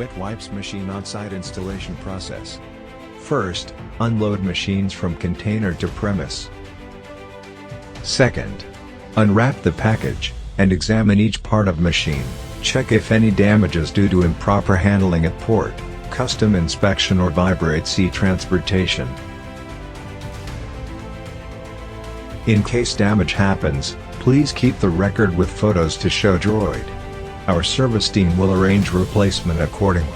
wet wipes machine on-site installation process. First, unload machines from container to premise. Second, unwrap the package, and examine each part of machine. Check if any damage is due to improper handling at port, custom inspection or vibrate sea transportation. In case damage happens, please keep the record with photos to show Droid. Our service team will arrange replacement accordingly.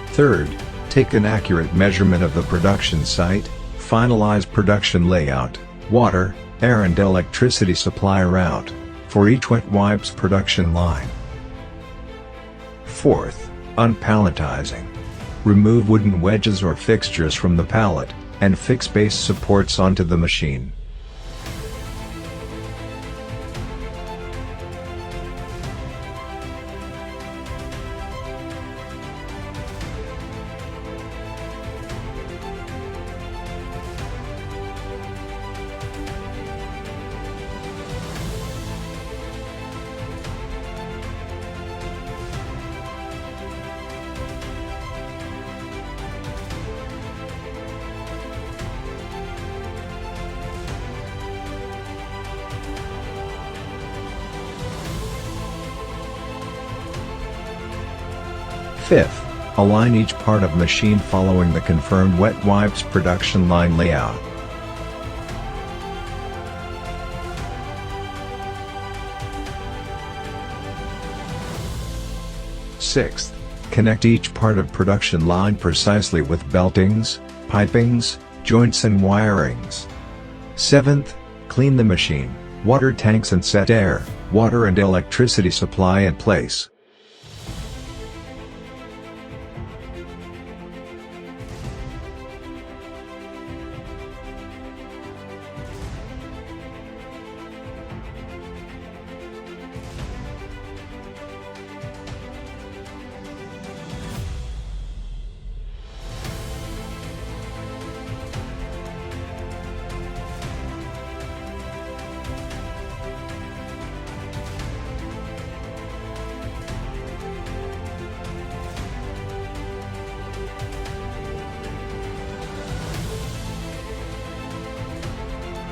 Third, take an accurate measurement of the production site, finalize production layout, water, air and electricity supply route, for each wet wipes production line. Fourth, un-palletizing. Remove wooden wedges or fixtures from the pallet, and fix base supports onto the machine. Fifth, align each part of machine following the confirmed wet wipes production line layout. Sixth, connect each part of production line precisely with beltings, pipings, joints and wirings. Seventh, clean the machine, water tanks and set air, water and electricity supply in place.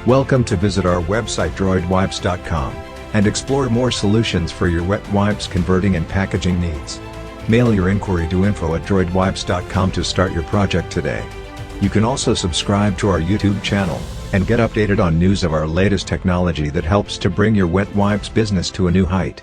Welcome to visit our website droidwipes.com, and explore more solutions for your wet wipes converting and packaging needs. Mail your inquiry to info@droidwipes.com to start your project today. You can also subscribe to our YouTube channel, and get updated on news of our latest technology that helps to bring your wet wipes business to a new height.